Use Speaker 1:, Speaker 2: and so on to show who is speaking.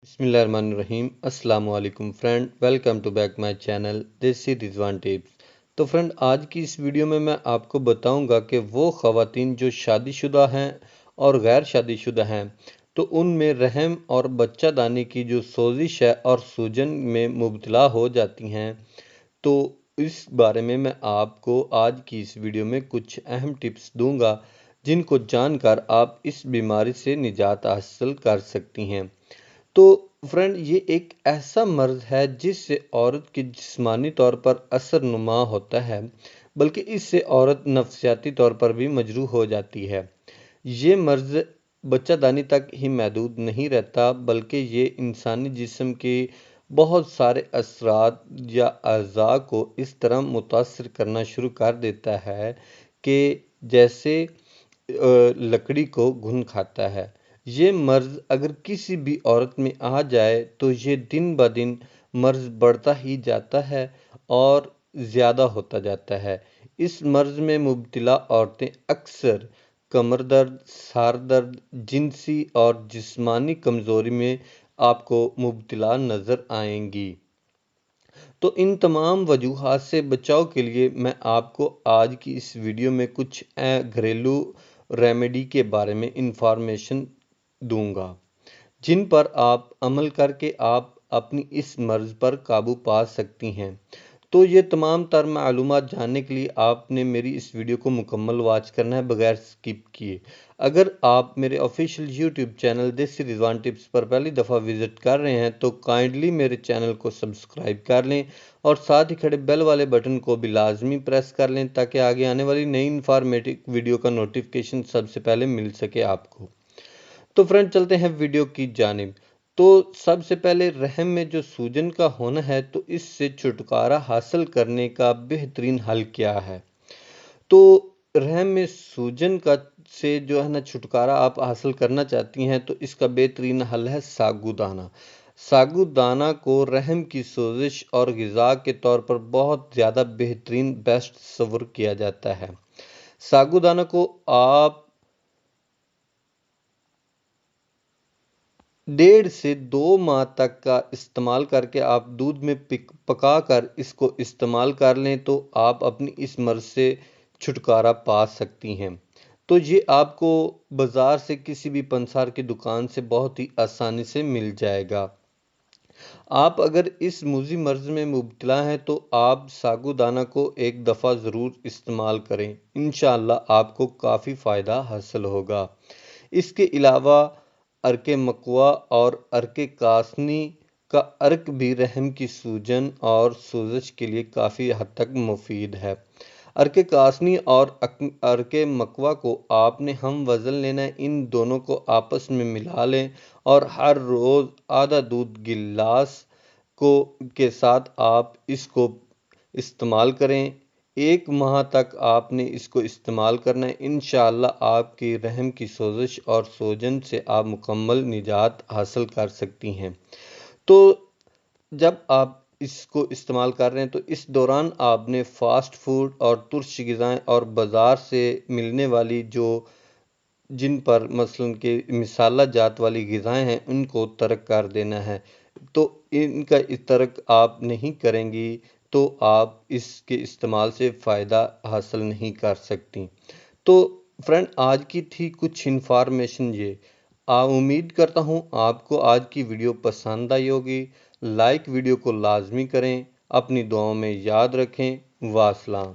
Speaker 1: بسم اللہ الرحمن الرحیم۔ السلام علیکم friend, welcome to back my channel desi Rizwan tips. تو فرینڈ، آج کی اس ویڈیو میں آپ کو بتاؤں گا کہ وہ خواتین جو شادی شدہ ہیں اور غیر شادی شدہ ہیں تو ان میں رحم اور بچہ دانی کی جو سوزش ہے اور سوجن میں مبتلا ہو جاتی ہیں، تو اس بارے میں آپ کو آج کی اس ویڈیو میں کچھ اہم ٹپس دوں گا جن کو جان کر آپ اس بیماری سے نجات حاصل کر سکتی ہیں۔ تو فرینڈ، یہ ایک ایسا مرض ہے جس سے عورت کی جسمانی طور پر اثر نما ہوتا ہے، بلکہ اس سے عورت نفسیاتی طور پر بھی مجروح ہو جاتی ہے۔ یہ مرض بچہ دانی تک ہی محدود نہیں رہتا، بلکہ یہ انسانی جسم کے بہت سارے اثرات یا اعضاء کو اس طرح متاثر کرنا شروع کر دیتا ہے کہ جیسے لکڑی کو گھن کھاتا ہے۔ یہ مرض اگر کسی بھی عورت میں آ جائے تو یہ دن بہ دن مرض بڑھتا ہی جاتا ہے اور زیادہ ہوتا جاتا ہے۔ اس مرض میں مبتلا عورتیں اکثر کمر درد، سر درد، جنسی اور جسمانی کمزوری میں آپ کو مبتلا نظر آئیں گی۔ تو ان تمام وجوہات سے بچاؤ کے لیے میں آپ کو آج کی اس ویڈیو میں کچھ گھریلو ریمیڈی کے بارے میں انفارمیشن دوں گا، جن پر آپ عمل کر کے آپ اپنی اس مرض پر قابو پا سکتی ہیں۔ تو یہ تمام تر معلومات جاننے کے لیے آپ نے میری اس ویڈیو کو مکمل واچ کرنا ہے بغیر سکپ کیے۔ اگر آپ میرے official YouTube channel desi Rizwan tips پر پہلی دفعہ وزٹ کر رہے ہیں تو کائنڈلی میرے چینل کو سبسکرائب کر لیں اور ساتھ ہی کھڑے بیل والے بٹن کو بھی لازمی پریس کر لیں تاکہ آگے آنے والی نئی انفارمیٹو ویڈیو کا نوٹیفیکیشن سب سے پہلے مل سکے آپ کو۔ تو فرینڈ، چلتے ہیں ویڈیو کی جانب۔ تو سب سے پہلے رحم میں جو سوجن کا ہونا ہے تو اس سے چھٹکارا حاصل کرنے کا بہترین حل کیا ہے؟ تو رحم میں سوجن کا سے جو ہے نا چھٹکارا آپ حاصل کرنا چاہتی ہیں تو اس کا بہترین حل ہے ساگو دانہ۔ ساگو دانہ کو رحم کی سوزش اور غذا کے طور پر بہت زیادہ بہترین بیسٹ تصور کیا جاتا ہے۔ ساگو دانہ کو آپ 1.5 سے 2 ماہ تک کا استعمال کر کے آپ دودھ میں پکا کر اس کو استعمال کر لیں تو آپ اپنی اس مرض سے چھٹکارا پا سکتی ہیں۔ تو یہ آپ کو بازار سے کسی بھی پنسار کی دکان سے بہت ہی آسانی سے مل جائے گا۔ آپ اگر اس موذی مرض میں مبتلا ہیں تو آپ ساگو دانہ کو ایک دفعہ ضرور استعمال کریں، انشاءاللہ آپ کو کافی فائدہ حاصل ہوگا۔ اس کے علاوہ عرق مکوہ اور عرق کاسنی کا عرق بھی رحم کی سوجن اور سوزش کے لیے کافی حد تک مفید ہے۔ عرق کاسنی اور عرق مکوہ کو آپ نے ہم وزن لینا ہے، ان دونوں کو آپس میں ملا لیں اور ہر روز آدھا دودھ گلاس کے ساتھ آپ اس کو استعمال کریں۔ 1 ماہ تک آپ نے اس کو استعمال کرنا ہے، انشاءاللہ آپ کی رحم کی سوزش اور سوجن سے آپ مکمل نجات حاصل کر سکتی ہیں۔ تو جب آپ اس کو استعمال کر رہے ہیں تو اس دوران آپ نے فاسٹ فوڈ اور ترش غذائیں اور بازار سے ملنے والی جن پر مثلاً کہ مسالہ جات والی غذائیں ہیں ان کو ترک کر دینا ہے۔ تو ان کا ترک آپ نہیں کریں گی تو آپ اس کے استعمال سے فائدہ حاصل نہیں کر سکتی۔ تو فرینڈ، آج کی تھی کچھ انفارمیشن یہ۔ امید کرتا ہوں آپ کو آج کی ویڈیو پسند آئی ہوگی۔ لائک ویڈیو کو لازمی کریں، اپنی دعاؤں میں یاد رکھیں۔ والسلام۔